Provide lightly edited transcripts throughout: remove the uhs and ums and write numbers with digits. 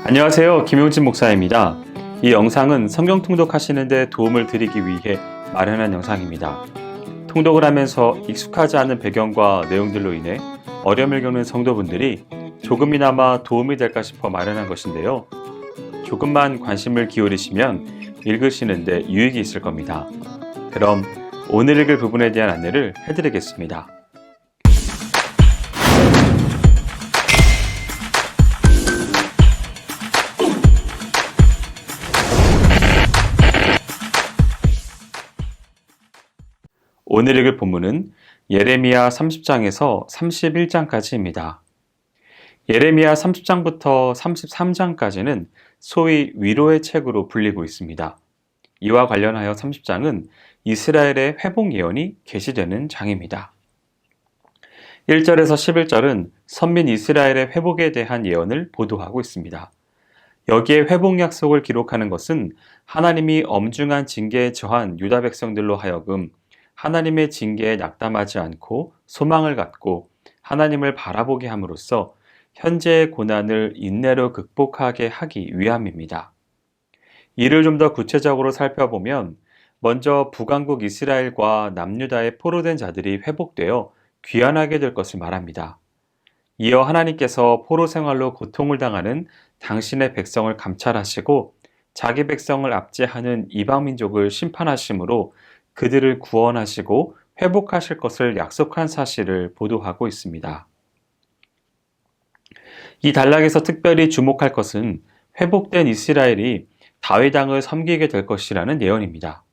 안녕하세요. 김용진 목사입니다. 이 영상은 성경 통독하시는 데 도움을 드리기 위해 마련한 영상입니다. 통독을 하면서 익숙하지 않은 배경과 내용들로 인해 어려움을 겪는 성도분들이 조금이나마 도움이 될까 싶어 마련한 것인데요. 조금만 관심을 기울이시면 읽으시는 데 유익이 있을 겁니다. 그럼 오늘 읽을 부분에 대한 안내를 해드리겠습니다. 오늘 읽을 본문은 예레미야 30장에서 31장까지입니다. 예레미야 30장부터 33장까지는 소위 위로의 책으로 불리고 있습니다. 이와 관련하여 30장은 이스라엘의 회복 예언이 계시되는 장입니다. 1절에서 11절은 선민 이스라엘의 회복에 대한 예언을 보도하고 있습니다. 여기에 회복 약속을 기록하는 것은 하나님이 엄중한 징계에 처한 유다 백성들로 하여금 하나님의 징계에 낙담하지 않고 소망을 갖고 하나님을 바라보게 함으로써 현재의 고난을 인내로 극복하게 하기 위함입니다. 이를 좀 더 구체적으로 살펴보면 먼저 북왕국 이스라엘과 남유다의 포로된 자들이 회복되어 귀환하게 될 것을 말합니다. 이어 하나님께서 포로 생활로 고통을 당하는 당신의 백성을 감찰하시고 자기 백성을 압제하는 이방 민족을 심판하심으로 그들을 구원하시고 회복하실 것을 약속한 사실을 보도하고 있습니다. 이 단락에서 특별히 주목할 것은 회복된 이스라엘이 다윗 왕을 섬기게 될 것이라는 예언입니다.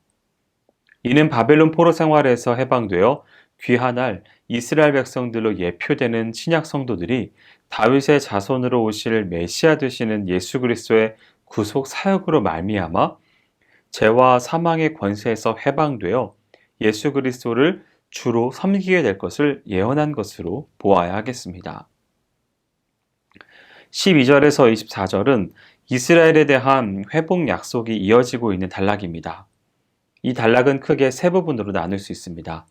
이는 바벨론 포로 생활에서 해방되어 귀환할 이스라엘 백성들로 예표되는 신약 성도들이 다윗의 자손으로 오실 메시아 되시는 예수 그리스도의 구속 사역으로 말미암아 죄와 사망의 권세에서 해방되어 예수 그리스도를 주로 섬기게 될 것을 예언한 것으로 보아야 하겠습니다. 12절에서 24절은 이스라엘에 대한 회복 약속이 이어지고 있는 단락입니다. 이 단락은 크게 세 부분으로 나눌 수 있습니다.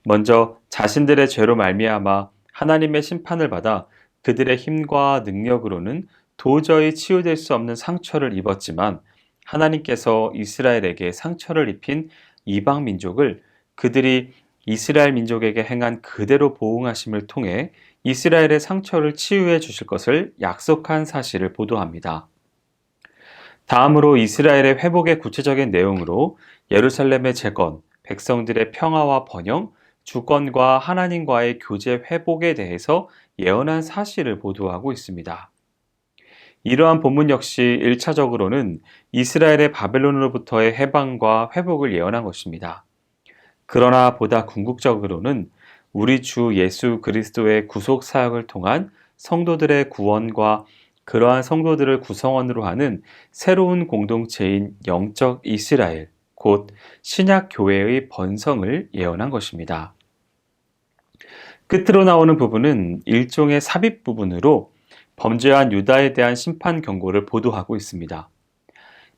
먼저 자신들의 죄로 말미암아 하나님의 심판을 받아 그들의 힘과 능력으로는 도저히 치유될 수 없는 상처를 입었지만 하나님께서 이스라엘에게 상처를 입힌 이방 민족을 그들이 이스라엘 민족에게 행한 그대로 보응하심을 통해 이스라엘의 상처를 치유해 주실 것을 약속한 사실을 보도합니다. 다음으로 이스라엘의 회복의 구체적인 내용으로 예루살렘의 재건, 백성들의 평화와 번영, 주권과 하나님과의 교제 회복에 대해서 예언한 사실을 보도하고 있습니다. 이러한 본문 역시 1차적으로는 이스라엘의 바벨론으로부터의 해방과 회복을 예언한 것입니다. 그러나 보다 궁극적으로는 우리 주 예수 그리스도의 구속 사역을 통한 성도들의 구원과 그러한 성도들을 구성원으로 하는 새로운 공동체인 영적 이스라엘, 곧 신약 교회의 번성을 예언한 것입니다. 끝으로 나오는 부분은 일종의 삽입 부분으로 범죄한 유다에 대한 심판 경고를 보도하고 있습니다.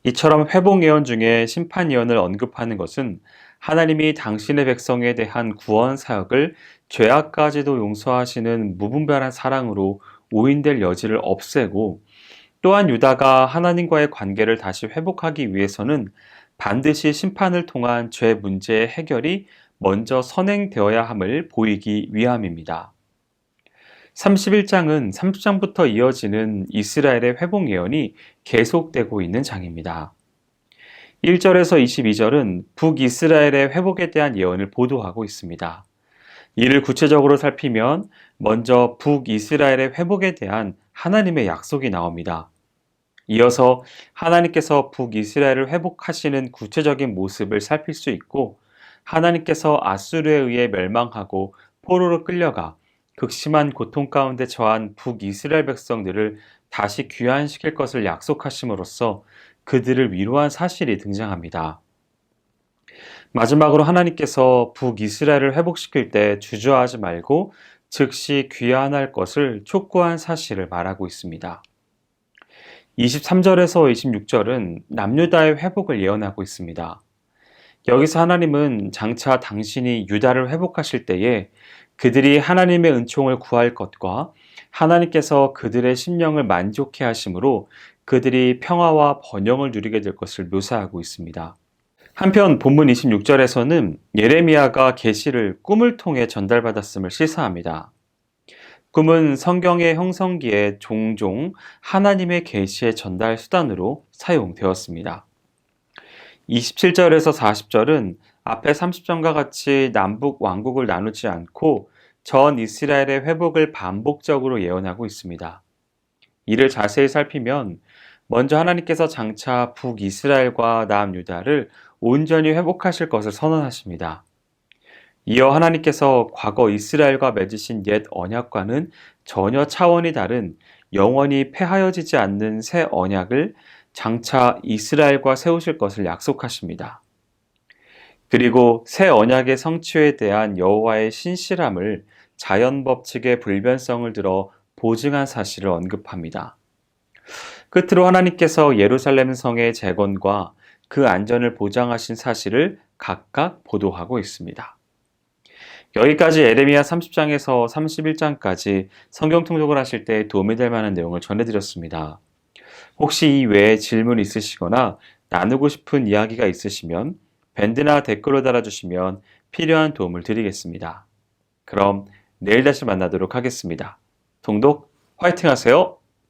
이처럼 회복 예언 중에 심판 예언을 언급하는 것은 하나님이 당신의 백성에 대한 구원 사역을 죄악까지도 용서하시는 무분별한 사랑으로 오인될 여지를 없애고 또한 유다가 하나님과의 관계를 다시 회복하기 위해서는 반드시 심판을 통한 죄 문제의 해결이 먼저 선행되어야 함을 보이기 위함입니다. 31장은 30장부터 이어지는 이스라엘의 회복 예언이 계속되고 있는 장입니다. 1절에서 22절은 북이스라엘의 회복에 대한 예언을 보도하고 있습니다. 이를 구체적으로 살피면 먼저 북이스라엘의 회복에 대한 하나님의 약속이 나옵니다. 이어서 하나님께서 북이스라엘을 회복하시는 구체적인 모습을 살필 수 있고 하나님께서 아수르에 의해 멸망하고 포로로 끌려가 극심한 고통 가운데 처한 북이스라엘 백성들을 다시 귀환시킬 것을 약속하심으로써 그들을 위로한 사실이 등장합니다. 마지막으로 하나님께서 북이스라엘을 회복시킬 때 주저하지 말고 즉시 귀환할 것을 촉구한 사실을 말하고 있습니다. 23절에서 26절은 남유다의 회복을 예언하고 있습니다. 여기서 하나님은 장차 당신이 유다를 회복하실 때에 그들이 하나님의 은총을 구할 것과 하나님께서 그들의 심령을 만족해 하심으로 그들이 평화와 번영을 누리게 될 것을 묘사하고 있습니다. 한편 본문 26절에서는 예레미야가 계시를 꿈을 통해 전달받았음을 시사합니다. 꿈은 성경의 형성기에 종종 하나님의 계시의 전달 수단으로 사용되었습니다. 27절에서 40절은 앞에 30절과 같이 남북 왕국을 나누지 않고 전 이스라엘의 회복을 반복적으로 예언하고 있습니다. 이를 자세히 살피면 먼저 하나님께서 장차 북이스라엘과 남유다를 온전히 회복하실 것을 선언하십니다. 이어 하나님께서 과거 이스라엘과 맺으신 옛 언약과는 전혀 차원이 다른 영원히 폐하여지지 않는 새 언약을 장차 이스라엘과 세우실 것을 약속하십니다. 그리고 새 언약의 성취에 대한 여호와의 신실함을 자연 법칙의 불변성을 들어 보증한 사실을 언급합니다. 끝으로 하나님께서 예루살렘 성의 재건과 그 안전을 보장하신 사실을 각각 보도하고 있습니다. 여기까지 에레미야 30장에서 31장까지 성경 통독을 하실 때 도움이 될 만한 내용을 전해드렸습니다. 혹시 이 외에 질문 있으시거나 나누고 싶은 이야기가 있으시면 밴드나 댓글로 달아주시면 필요한 도움을 드리겠습니다. 그럼 내일 다시 만나도록 하겠습니다. 통독 화이팅 하세요!